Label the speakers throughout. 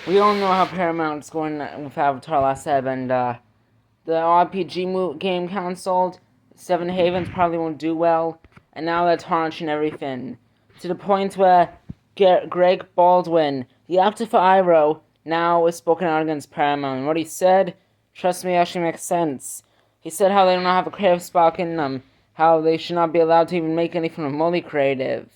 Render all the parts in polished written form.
Speaker 1: We all know how Paramount's going with Avatar Last Airbender. The RPG game cancelled. Seven Havens probably won't do well, and now they're tarnishing everything to the point where Greg Baldwin, the actor for Iroh, now is spoken out against Paramount. And what he said, trust me, actually makes sense. He said how they don't have a creative spark in them, how they should not be allowed to even make anything remotely creative.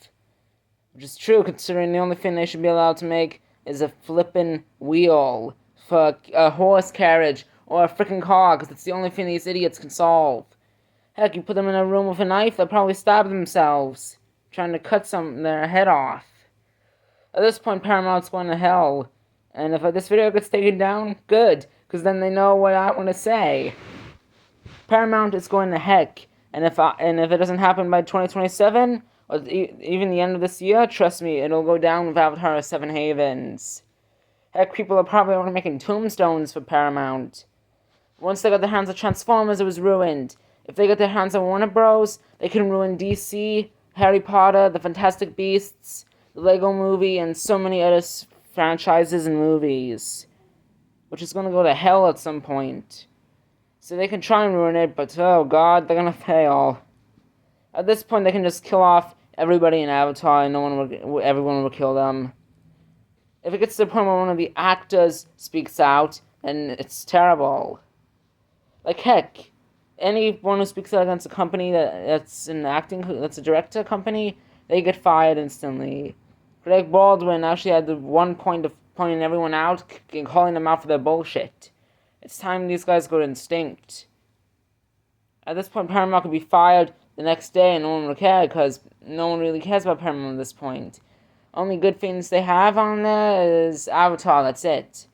Speaker 1: Which is true, considering the only thing they should be allowed to make is a flippin' wheel for a horse carriage or a frickin' car, because it's the only thing these idiots can solve. Heck, you put them in a room with a knife, they'll probably stab themselves, trying to cut their head off. At this point, Paramount's going to hell, and if this video gets taken down, good, because then they know what I want to say. Paramount is going to heck, and if it doesn't happen by 2027, or even the end of this year, trust me, it'll go down with Avatar Seven Havens. Heck, people are probably already making tombstones for Paramount. Once they got their hands on Transformers, it was ruined. If they get their hands on Warner Bros., they can ruin DC, Harry Potter, the Fantastic Beasts, the Lego Movie, and so many other franchises and movies. Which is gonna go to hell at some point. So they can try and ruin it, but oh god, they're gonna fail. At this point, they can just kill off everybody in Avatar, and everyone will kill them. If it gets to the point where one of the actors speaks out, then it's terrible. Like heck, anyone who speaks out against a company that's that's a director company, they get fired instantly. Greg Baldwin actually had the one point of pointing everyone out and calling them out for their bullshit. It's time these guys go to Instinct. At this point, Paramount could be fired the next day and no one would care, because no one really cares about Paramount at this point. Only good things they have on there is Avatar, that's it.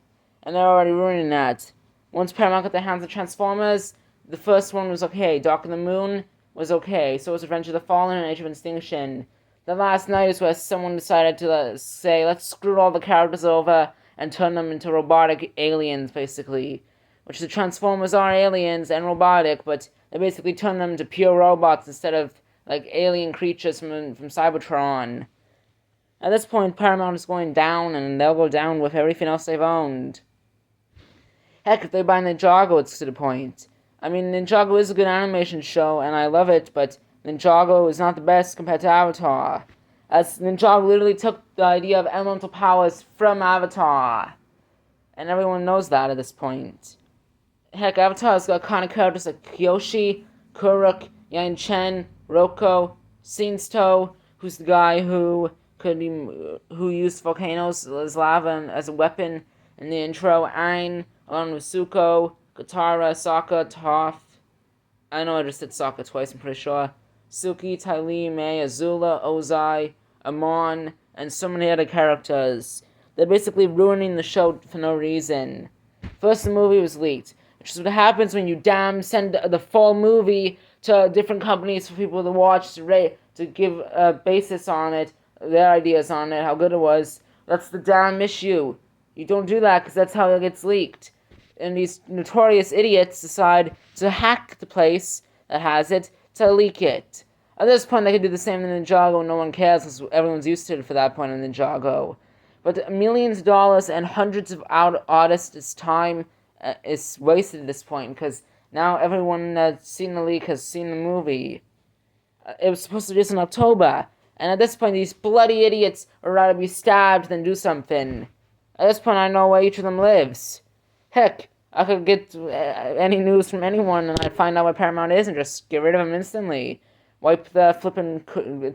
Speaker 1: And they're already ruining that. Once Paramount got their hands on Transformers, the first one was okay. Dark of the Moon was okay. So was Revenge of the Fallen and Age of Extinction. The last night is where someone decided to say, let's screw all the characters over and turn them into robotic aliens, basically. Which the Transformers are aliens and robotic, but they basically turn them into pure robots instead of like alien creatures from Cybertron. At this point, Paramount is going down, and they'll go down with everything else they've owned. Heck, if they buy Ninjago, it's to the point. I mean, Ninjago is a good animation show, and I love it, but Ninjago is not the best compared to Avatar. As Ninjago literally took the idea of elemental powers from Avatar. And everyone knows that at this point. Heck, Avatar's got iconic characters like Kyoshi, Kuruk, Yang Chen, Roko, Shinsto, who's the guy who used volcanoes as lava as a weapon in the intro, Aang, along with Zuko, Katara, Sokka, Toph. I know I just said Sokka twice, I'm pretty sure. Suki, Ty Lee, Mei, Azula, Ozai, Amon, and so many other characters. They're basically ruining the show for no reason. First, the movie was leaked, which is what happens when you send the full movie to different companies for people to watch, to give a basis on it, their ideas on it, how good it was. That's the damn issue. You don't do that because that's how it gets leaked. And these notorious idiots decide to hack the place that has it to leak it. At this point, they could do the same in Ninjago and no one cares because everyone's used to it for that point in Ninjago. But millions of dollars and hundreds of artists' time is wasted at this point because now everyone that's seen the leak has seen the movie. It was supposed to be just in October. And at this point, these bloody idiots would rather be stabbed than do something. At this point, I know where each of them lives. Heck, I could get any news from anyone and I'd find out where Paramount is and just get rid of them instantly. Wipe the flippin'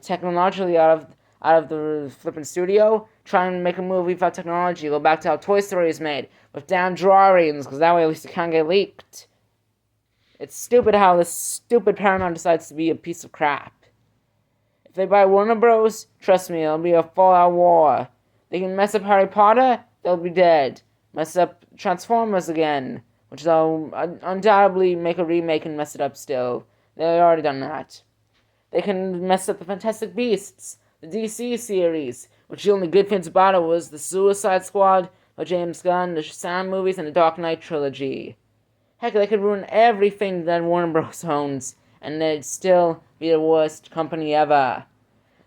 Speaker 1: technologically out of the flippin' studio. Try and make a movie without technology. Go back to how Toy Story is made with damn drawings, because that way at least it can't get leaked. It's stupid how this stupid Paramount decides to be a piece of crap. If they buy Warner Bros., trust me, it'll be a full-out war. They can mess up Harry Potter, they'll be dead. Mess up Transformers again, which they'll undoubtedly make a remake and mess it up still. They've already done that. They can mess up the Fantastic Beasts, the DC series, which the only good things about it was the Suicide Squad, or James Gunn, the Shazam movies, and the Dark Knight trilogy. Heck, they could ruin everything that Warner Bros. Owns, and they'd still be the worst company ever.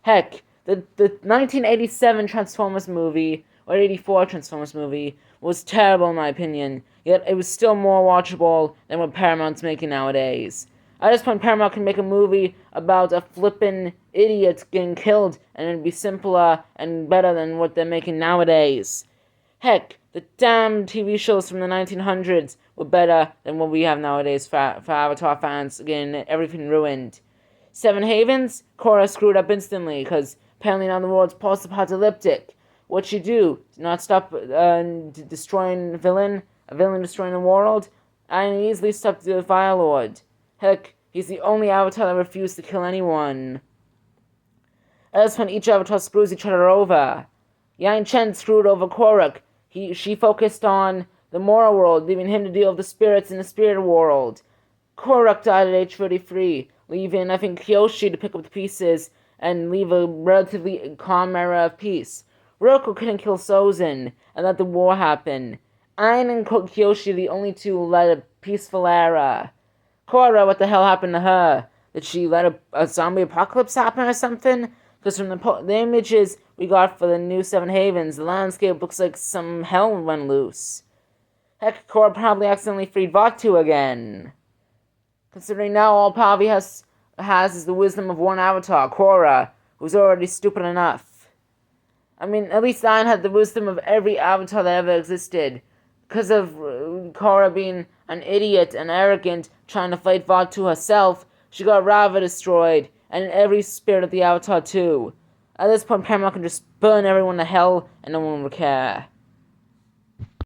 Speaker 1: Heck, the 1987 Transformers movie or 84 Transformers movie was terrible in my opinion, yet it was still more watchable than what Paramount's making nowadays. At this point, Paramount can make a movie about a flippin' idiot getting killed, and it'd be simpler and better than what they're making nowadays. Heck, the damn TV shows from the 1900s were better than what we have nowadays for Avatar fans getting everything ruined. Seven Havens? Korra screwed up instantly, because apparently now the world's post-apocalyptic. What'd she do? Not stop destroying a villain destroying the world? I easily stopped the Fire Lord. Heck, he's the only Avatar that refused to kill anyone. At this point, each Avatar screws each other over. Yang Chen screwed over Korra. She focused on the moral world, leaving him to deal with the spirits in the spirit world. Korra died at age 33, leaving, I think, Kyoshi to pick up the pieces and leave a relatively calm era of peace. Roku couldn't kill Sozin and let the war happen. Ain and Kyoshi the only two who led a peaceful era. Korra, what the hell happened to her? Did she let a zombie apocalypse happen or something? Because from the images we got for the new Seven Havens, the landscape looks like some hell went loose. Heck, Korra probably accidentally freed Vaatu again. Considering now all Pavi has is the wisdom of one Avatar, Korra, who's already stupid enough. I mean, at least Ain had the wisdom of every Avatar that ever existed. Because of Korra being an idiot and arrogant, trying to fight Vaatu herself, she got Rava destroyed, and every spirit of the Avatar too. At this point, Paramount can just burn everyone to hell, and no one would care.